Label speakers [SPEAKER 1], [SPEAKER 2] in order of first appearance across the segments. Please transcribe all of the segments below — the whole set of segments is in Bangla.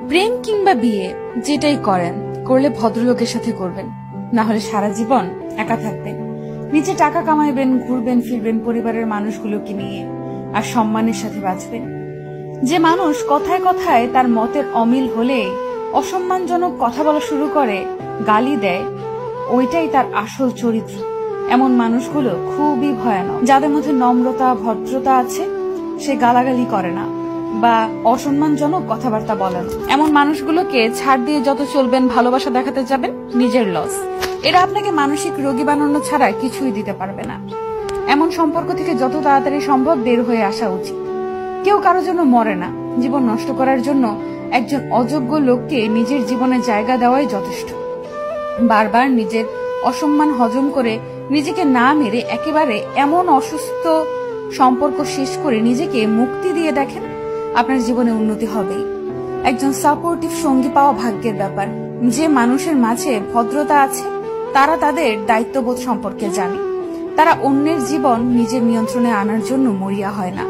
[SPEAKER 1] প্রেম কিংবা বিয়ে যেটাই করেন, করলে ভদ্রলোকের সাথে করবেন, না হলে সারা জীবন একা থাকবেন। নিজে টাকা কামাইবেন, ঘুরবেন ফিরবেন পরিবারের মানুষগুলোকে নিয়ে, আর সম্মানের সাথে বাঁচবেন। যে মানুষ কথায় কথায় তার মতের অমিল হলে অসম্মানজনক কথা বলা শুরু করে, গালি দেয়, ওইটাই তার আসল চরিত্র। এমন মানুষগুলো খুবই ভয়ানক। যাদের মধ্যে নম্রতা ভদ্রতা আছে, সে গালাগালি করে না বা অসম্মানজনক কথাবার্তা বলে না। এমন মানুষগুলোকে ছাড় দিয়ে যত চলবেন, ভালোবাসা দেখাতে যাবেন, নিজের লস। এরা আপনাকে মানসিক রোগী বানানো ছাড়া কিছুই দিতে পারবে না। এমন সম্পর্ক থেকে যত তাড়াতাড়ি সম্ভব বের হয়ে আসা উচিত। কেউ কারো জন্য মরে না। জীবন নষ্ট করার জন্য একজন অযোগ্য লোককে নিজের জীবনে জায়গা দেওয়াই যথেষ্ট। বারবার নিজের অসম্মান হজম করে নিজেকে না মেরে একেবারে এমন অসুস্থ সম্পর্ক শেষ করে নিজেকে মুক্তি দিয়ে দেখেন, আপনার জীবনে উন্নতি হবেই। একজন সাপোর্টিভ সঙ্গী পাওয়া ভাগ্যের ব্যাপার। যে মানুষের মাঝে ভদ্রতা আছে, তারা তাদের দায়িত্ববোধ সম্পর্কে জানে। তারা অন্যের জীবন নিজের নিয়ন্ত্রণে আনার জন্য মরিয়া হয় না।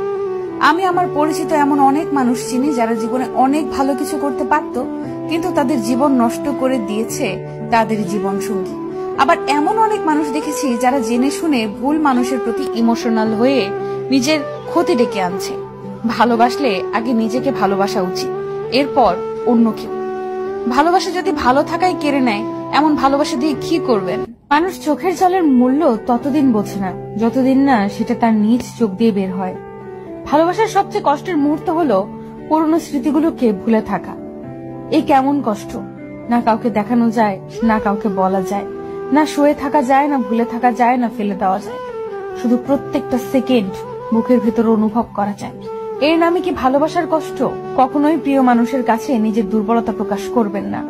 [SPEAKER 1] আমি আমার পরিচিত এমন অনেক মানুষ চিনি যারা জীবনে অনেক ভালো কিছু করতে পারত, কিন্তু তাদের জীবন নষ্ট করে দিয়েছে তাদের জীবন সঙ্গী। আবার এমন অনেক মানুষ দেখেছি যারা জেনে শুনে ভুল মানুষের প্রতি ইমোশনাল হয়ে নিজের ক্ষতি ডেকে আনছে। ভালোবাসলে আগে নিজেকে ভালোবাসা উচিত, এরপর অন্য কেউ। ভালোবাসা যদি ভালো থাকাই কেড়ে নেয়, এমন ভালোবাসা দিয়ে কি করবেন? মানুষ চোখের জলের মূল্য ততদিন বোঝে না যতদিন না সেটা তার নিজ চোখ দিয়ে বের হয়। ভালোবাসার সবচেয়ে কষ্টের মুহূর্ত হলো পুরনো স্মৃতিগুলোকে ভুলে থাকা। এই কেমন কষ্ট! না কাউকে দেখানো যায়, না কাউকে বলা যায়, না শুয়ে থাকা যায়, না ভুলে থাকা যায়, না ফেলে দেওয়া যায়। শুধু প্রত্যেকটা সেকেন্ড বুকের ভেতর অনুভব করা যায়। এর নামে কি ভালোবাসার কষ্ট? কখনোই প্রিয় মানুষের কাছে নিজের দুর্বলতা প্রকাশ করবেন না।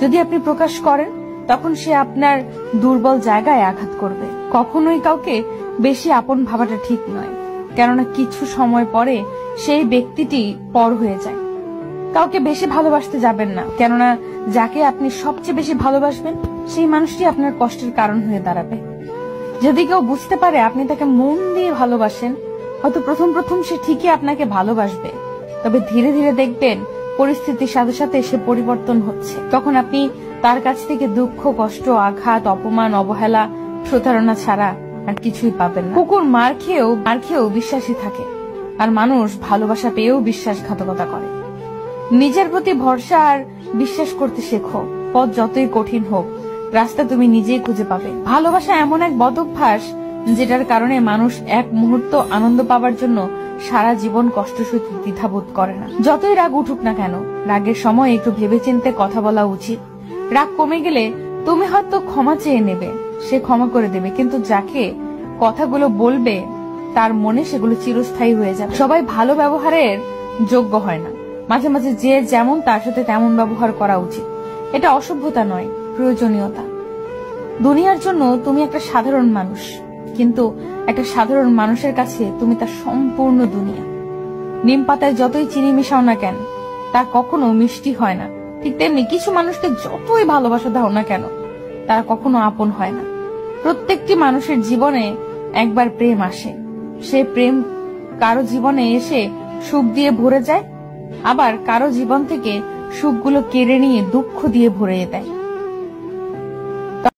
[SPEAKER 1] যদি আপনি প্রকাশ করেন, তখন সে আপনার দুর্বল জায়গায় আঘাত করবে। কখনোই কাউকে বেশি আপন ভাবাটা ঠিক নয়, কেননা কিছু সময় পরে সেই ব্যক্তিটি পর হয়ে যায়। কাউকে বেশি ভালোবাসতে যাবেন না, কেননা যাকে আপনি সবচেয়ে বেশি ভালোবাসবেন, সেই মানুষটি আপনার কষ্টের কারণ হয়ে দাঁড়াবে। যদি কেউ বুঝতে পারে আপনি তাকে মন দিয়ে ভালোবাসেন, হয়তো প্রথম প্রথম সে ঠিকই আপনাকে ভালোবাসবে, তবে ধীরে ধীরে দেখবেন পরিস্থিতির সাথে সাথে সে পরিবর্তন হচ্ছে। তখন আপনি তার কাছ থেকে দুঃখ, কষ্ট, আঘাত, অপমান, অবহেলা, প্রতারণা ছাড়া আর কিছুই পাবেন না। কুকুর মার খেয়েও বিশ্বাসী থাকে, আর মানুষ ভালোবাসা পেয়েও বিশ্বাসঘাতকতা করে। নিজের প্রতি ভরসা আর বিশ্বাস করতে শেখো। পথ যতই কঠিন হোক, রাস্তা তুমি নিজেই খুঁজে পাবে। ভালোবাসা এমন এক বদ অভ্যাস যেটার কারণে মানুষ এক মুহূর্ত আনন্দ পাবার জন্য সারা জীবন কষ্ট সইতে দ্বিধাবোধ করে না। যতই রাগ উঠুক না কেন, রাগের সময় একটু ভেবেচিন্তে কথা বলা উচিত। রাগ কমে গেলে তুমি হয়তো ক্ষমা চেয়ে নেবে, সে ক্ষমা করে দেবে, কিন্তু যাকে কথাগুলো বলবে তার মনে সেগুলো চিরস্থায়ী হয়ে যাবে। সবাই ভালো ব্যবহারের যোগ্য হয় না। মাঝে মাঝে যে যেমন তার সাথে তেমন ব্যবহার করা উচিত। এটা অসভ্যতা নয়, প্রয়োজনীয়তা। দুনিয়ার জন্য তুমি একটা সাধারণ মানুষ, কিন্তু একটা সাধারণ মানুষের কাছে তুমি তার সম্পূর্ণ দুনিয়া। নিম পাতায় যতই চিনি মিশাও না কেন, তা কখনো মিষ্টি হয় না। ঠিক তেমনি কিছু মানুষকে যতই ভালোবাসা দাও না কেন, তারা কখনো আপন হয় না। প্রত্যেকটি মানুষের জীবনে একবার প্রেম আসে। সে প্রেম কারো জীবনে এসে সুখ দিয়ে ভরে যায়, আবার কারো জীবন থেকে সুখগুলো কেড়ে নিয়ে দুঃখ দিয়ে ভরে দেয়।